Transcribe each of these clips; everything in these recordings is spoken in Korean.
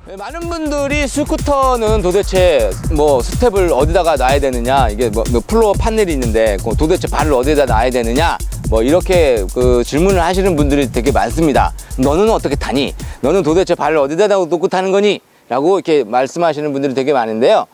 네, 많은 분들이 스쿠터는 도대체 뭐 스텝을 어디다가 놔야 되느냐, 이게 뭐 플로어 판넬이 있는데 도대체 발을 어디다 놔야 되느냐, 뭐 이렇게 그 질문을 하시는 분들이 되게 많습니다. 너는 어떻게 타니? 너는 도대체 발을 어디다 놓고 타는 거니? 라고 이렇게 말씀하시는 분들이 되게 많은데요.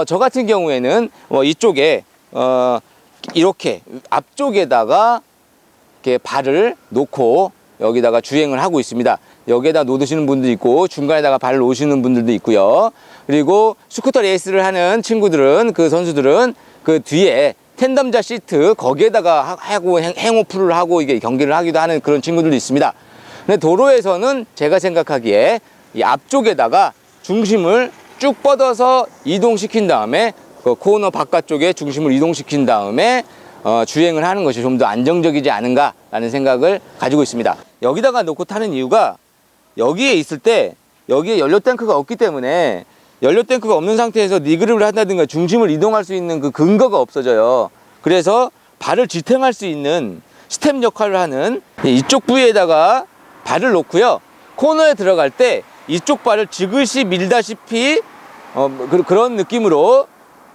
저 같은 경우에는 이쪽에 이렇게 앞쪽에다가 이렇게 발을 놓고 여기다가 주행을 하고 있습니다. 여기에다 놓으시는 분도 있고 중간에다가 발을 놓으시는 분들도 있고요. 그리고 스쿠터 레이스를 하는 친구들은, 그 선수들은 그 뒤에 텐덤자 시트 거기에다가 하고 행오프를 하고 이게 경기를 하기도 하는 그런 친구들도 있습니다. 근데 도로에서는 제가 생각하기에 이 앞쪽에다가 중심을 쭉 뻗어서 이동시킨 다음에 그 코너 바깥쪽에 중심을 이동시킨 다음에 주행을 하는 것이 좀 더 안정적이지 않은가라는 생각을 가지고 있습니다. 여기다가 놓고 타는 이유가, 여기에 있을 때 여기에 연료 탱크가 없기 때문에, 연료 탱크가 없는 상태에서 니그립을 한다든가 중심을 이동할 수 있는 그 근거가 없어져요. 그래서 발을 지탱할 수 있는 스텝 역할을 하는 이쪽 부위에다가 발을 놓고요. 코너에 들어갈 때 이쪽 발을 지그시 밀다시피 그런 느낌으로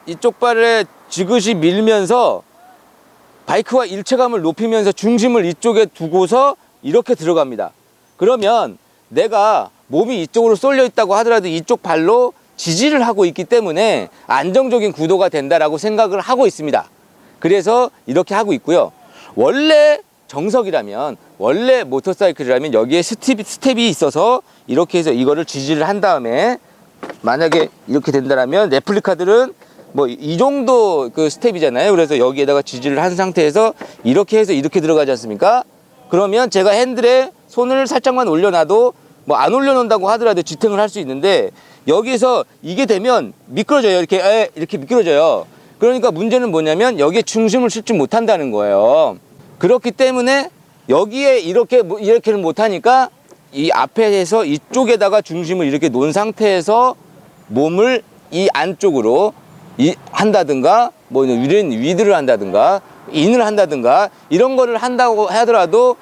이쪽 발을 지그시 밀면서 바이크와 일체감을 높이면서 중심을 이쪽에 두고서 이렇게 들어갑니다. 그러면 내가 몸이 이쪽으로 쏠려 있다고 하더라도 이쪽 발로 지지를 하고 있기 때문에 안정적인 구도가 된다라고 생각을 하고 있습니다. 그래서 이렇게 하고 있고요. 원래 정석이라면, 원래 모터사이클이라면 여기에 스텝이 있어서 이렇게 해서 이거를 지지를 한 다음에, 만약에 이렇게 된다면 레플리카들은 뭐 이 정도 그 스텝이잖아요. 그래서 여기에다가 지지를 한 상태에서 이렇게 해서 이렇게 들어가지 않습니까? 그러면 제가 핸들에 손을 살짝만 올려놔도, 뭐 안 올려놓는다고 하더라도 지탱을 할 수 있는데, 여기서 이게 되면 미끄러져요. 이렇게 미끄러져요. 그러니까 문제는 뭐냐면 여기에 중심을 실지 못한다는 거예요. 그렇기 때문에 여기에 이렇게는 못하니까 이 앞에서 이쪽에다가 중심을 이렇게 놓은 상태에서 몸을 이 안쪽으로 한다든가, 뭐 위드를 한다든가 인을 한다든가 이런 거를 한다고 하더라도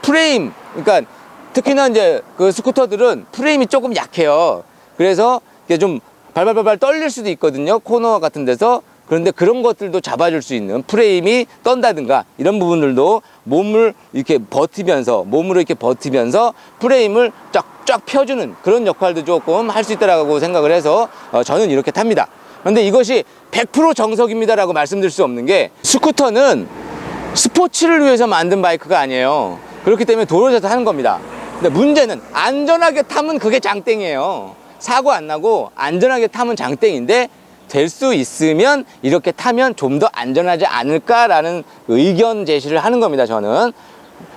프레임, 그러니까 특히나 이제 그 스쿠터들은 프레임이 조금 약해요. 그래서 이게 좀 발발발발 떨릴 수도 있거든요, 코너 같은 데서. 그런데 그런 것들도 잡아줄 수 있는, 프레임이 떤다든가 이런 부분들도 몸을 이렇게 버티면서, 몸으로 이렇게 버티면서 프레임을 쫙 펴주는 그런 역할도 조금 할 수 있다라고 생각을 해서 저는 이렇게 탑니다. 그런데 이것이 100% 정석입니다라고 말씀드릴 수 없는 게, 스쿠터는 스포츠를 위해서 만든 바이크가 아니에요. 그렇기 때문에 도로에서 하는 겁니다. 근데 문제는 안전하게 타면 그게 장땡이에요. 사고 안 나고 안전하게 타면 장땡인데, 될 수 있으면 이렇게 타면 좀 더 안전하지 않을까라는 의견 제시를 하는 겁니다, 저는.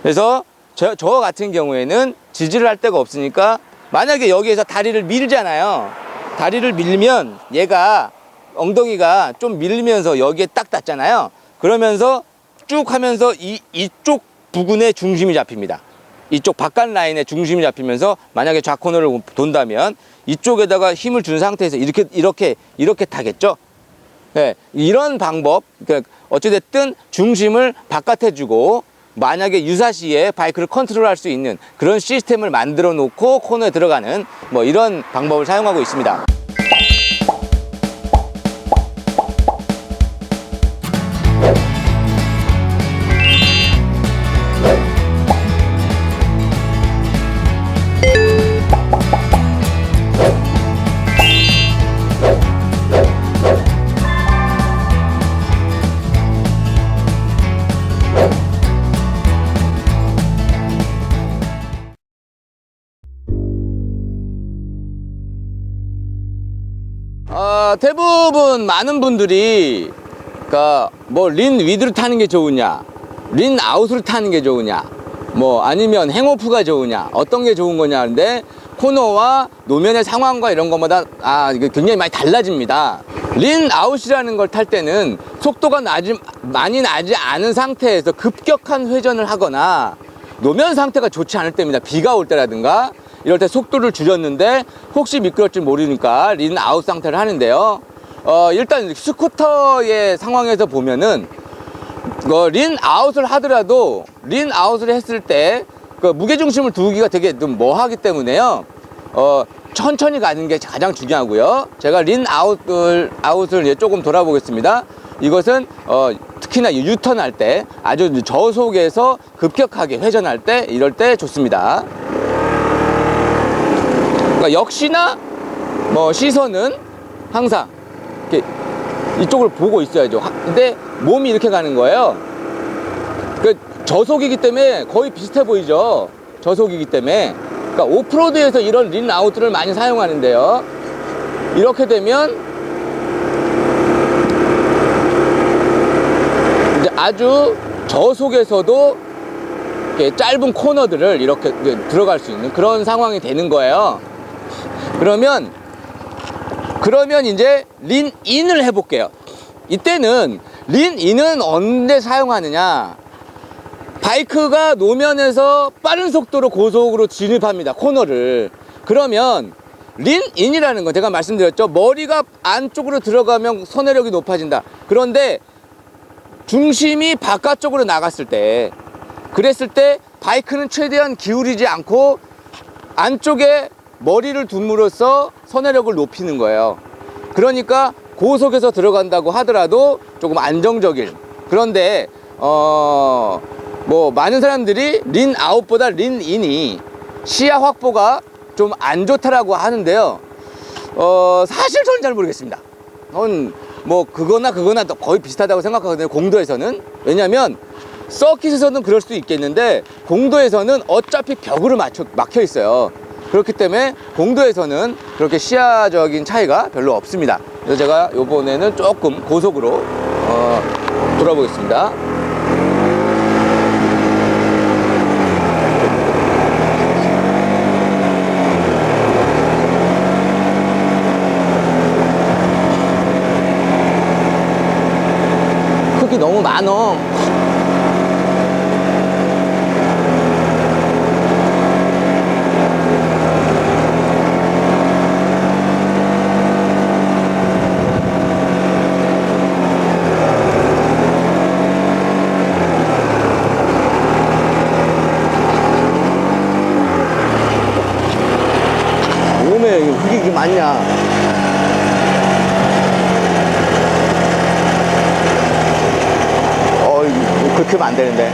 그래서 저 같은 경우에는 지지를 할 데가 없으니까, 만약에 여기에서 다리를 밀잖아요. 다리를 밀면 얘가 엉덩이가 좀 밀리면서 여기에 딱 닿잖아요. 그러면서 쭉 하면서 이쪽 부근에 중심이 잡힙니다. 이쪽 바깥 라인에 중심이 잡히면서 만약에 좌코너를 돈다면 이쪽에다가 힘을 준 상태에서 이렇게 타겠죠. 네, 이런 방법, 그러니까 어찌됐든 중심을 바깥에 주고, 만약에 유사시에 바이크를 컨트롤할 수 있는 그런 시스템을 만들어 놓고 코너에 들어가는 뭐 이런 방법을 사용하고 있습니다. 대부분 많은 분들이 그러니까 뭐 린 위드를 타는 게 좋으냐, 린 아웃을 타는 게 좋으냐, 뭐 아니면 행오프가 좋으냐, 어떤 게 좋은 거냐 하는데, 코너와 노면의 상황과 이런 것마다 이게 굉장히 많이 달라집니다. 린 아웃이라는 걸 탈 때는 속도가 많이 나지 않은 상태에서 급격한 회전을 하거나, 노면 상태가 좋지 않을 때입니다. 비가 올 때라든가 이럴 때 속도를 줄였는데 혹시 미끄러질지 모르니까 린 아웃 상태를 하는데요. 일단 스쿠터의 상황에서 보면은 린 아웃을 하더라도, 린 아웃을 했을 때 그 무게중심을 두기가 되게 좀 뭐하기 때문에요. 천천히 가는 게 가장 중요하고요. 제가 린 아웃을 이제 조금 돌아보겠습니다. 이것은 특히나 유턴 할 때 아주 저속에서 급격하게 회전할 때 이럴 때 좋습니다. 그러니까 역시나 시선은 항상 이렇게 이쪽을 보고 있어야죠. 근데 몸이 이렇게 가는 거예요. 그 저속이기 때문에 거의 비슷해 보이죠. 저속이기 때문에. 그러니까 오프로드에서 이런 린 아웃을 많이 사용하는데요. 이렇게 되면 이제 아주 저속에서도 이렇게 짧은 코너들을 이렇게 들어갈 수 있는 그런 상황이 되는 거예요. 그러면 이제 린 인을 해볼게요. 이때는 린 인은 언제 사용하느냐? 바이크가 노면에서 빠른 속도로 고속으로 진입합니다. 코너를. 그러면 린 인이라는 건 제가 말씀드렸죠. 머리가 안쪽으로 들어가면 선회력이 높아진다. 그런데 중심이 바깥쪽으로 나갔을 때, 그랬을 때 바이크는 최대한 기울이지 않고 안쪽에 머리를 둠으로써 선회력을 높이는 거예요. 그러니까 고속에서 들어간다고 하더라도 조금 안정적인. 그런데 많은 사람들이 린 아웃보다 린 인이 시야 확보가 좀 안 좋다라고 하는데요. 사실 저는 잘 모르겠습니다. 그거나 거의 비슷하다고 생각하거든요. 공도에서는. 왜냐면 서킷에서는 그럴 수도 있겠는데 공도에서는 어차피 벽으로 막혀 있어요. 그렇기 때문에 공도에서는 그렇게 시야적인 차이가 별로 없습니다. 그래서 제가 이번에는 조금 고속으로 돌아보겠습니다. 흙이 너무 많어. 몸에 흙이 이렇게 많냐? 그렇게 하면 안 되는데.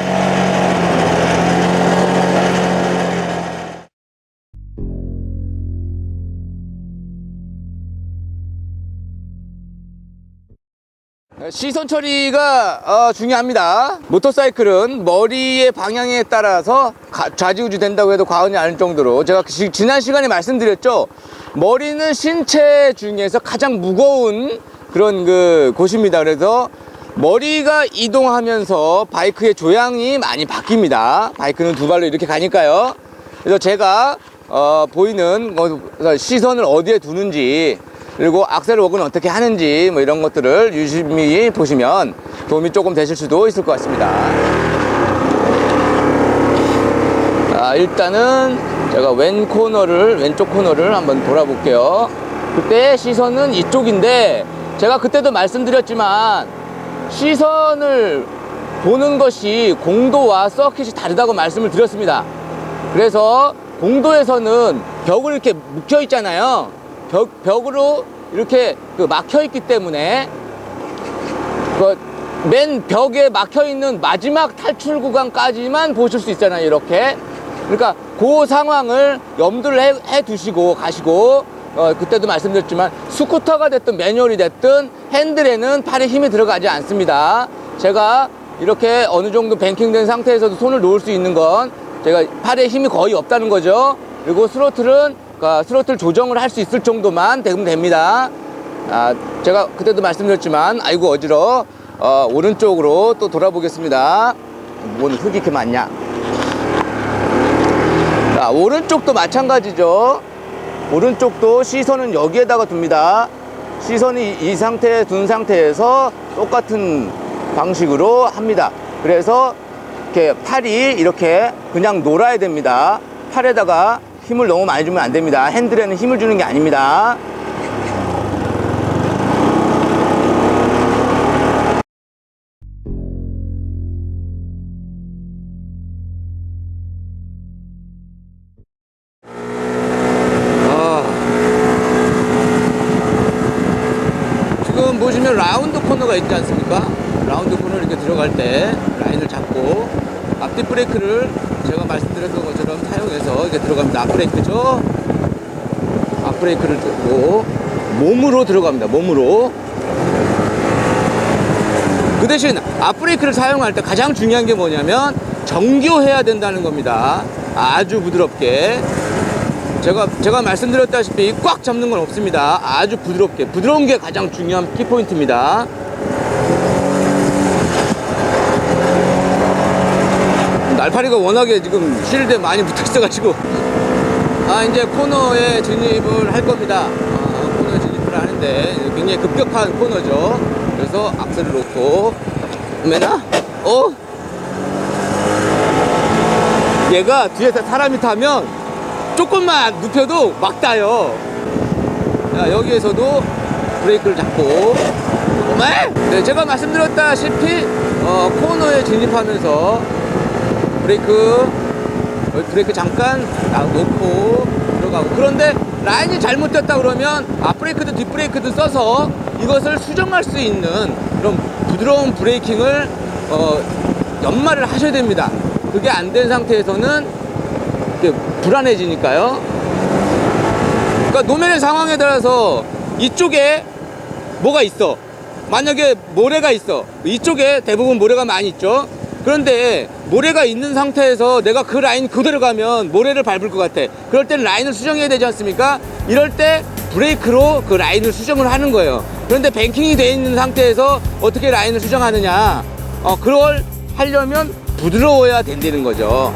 시선 처리가 중요합니다. 모터사이클은 머리의 방향에 따라서 좌지우지 된다고 해도 과언이 아닐 정도로, 제가 지난 시간에 말씀드렸죠. 머리는 신체 중에서 가장 무거운 그런 곳입니다. 그래서 머리가 이동하면서 바이크의 조향이 많이 바뀝니다. 바이크는 두 발로 이렇게 가니까요. 그래서 제가 보이는 시선을 어디에 두는지, 그리고 악셀 워크는 어떻게 하는지 이런 것들을 유심히 보시면 도움이 조금 되실 수도 있을 것 같습니다. 일단은 제가 왼쪽 코너를 한번 돌아볼게요. 그때 시선은 이쪽인데, 제가 그때도 말씀드렸지만 시선을 보는 것이 공도와 서킷이 다르다고 말씀을 드렸습니다. 그래서 공도에서는 벽을 이렇게 묶여 있잖아요. 벽으로 이렇게 막혀 있기 때문에 맨 벽에 막혀 있는 마지막 탈출 구간까지만 보실 수 있잖아요. 이렇게. 그러니까 그 상황을 염두를 해 두시고 가시고, 그때도 말씀드렸지만 스쿠터가 됐든 매뉴얼이 됐든 핸들에는 팔에 힘이 들어가지 않습니다. 제가 이렇게 어느 정도 뱅킹된 상태에서도 손을 놓을 수 있는 건 제가 팔에 힘이 거의 없다는 거죠. 그리고 스로틀은 스로틀 조정을 할 수 있을 정도만 되면 됩니다. 제가 그때도 말씀드렸지만 아이고 어지러워. 오른쪽으로 또 돌아보겠습니다. 뭔 흙이 이렇게 많냐. 오른쪽도 마찬가지죠. 오른쪽도 시선은 여기에다가 둡니다. 시선이 이 상태에 둔 상태에서 똑같은 방식으로 합니다. 그래서 이렇게 팔이 이렇게 그냥 놀아야 됩니다. 팔에다가 힘을 너무 많이 주면 안 됩니다. 핸들에는 힘을 주는 게 아닙니다. 보면 라운드 코너가 있지 않습니까? 라운드 코너 이렇게 들어갈 때 라인을 잡고 앞뒤 브레이크를 제가 말씀드렸던 것처럼 사용해서 이렇게 들어갑니다. 앞브레이크죠? 앞브레이크를 들고 몸으로 들어갑니다. 몸으로. 그 대신 앞브레이크를 사용할 때 가장 중요한 게 뭐냐면 정교해야 된다는 겁니다. 아주 부드럽게. 제가 말씀드렸다시피 꽉 잡는 건 없습니다. 아주 부드럽게. 부드러운 게 가장 중요한 키포인트입니다. 날파리가 워낙에 지금 쉴드에 많이 붙어 있어가지고 이제 코너에 진입을 할 겁니다. 코너에 진입을 하는데 굉장히 급격한 코너죠. 그래서 악셀을 놓고 매나 얘가 뒤에서 사람이 타면 조금만 눕혀도 막 따요. 자, 여기에서도 브레이크를 잡고 네, 제가 말씀드렸다시피 코너에 진입하면서 브레이크 잠깐 놓고 들어가고, 그런데 라인이 잘못됐다 그러면 앞브레이크든 뒷브레이크든 써서 이것을 수정할 수 있는 그런 부드러운 브레이킹을 연마를 하셔야 됩니다. 그게 안 된 상태에서는 불안해지니까요. 그러니까 노면의 상황에 따라서 이쪽에 뭐가 있어. 만약에 모래가 있어. 이쪽에 대부분 모래가 많이 있죠. 그런데 모래가 있는 상태에서 내가 그 라인 그대로 가면 모래를 밟을 것 같아. 그럴 때는 라인을 수정해야 되지 않습니까? 이럴 때 브레이크로 그 라인을 수정을 하는 거예요. 그런데 뱅킹이 되어 있는 상태에서 어떻게 라인을 수정하느냐? 그걸 하려면 부드러워야 된다는 거죠.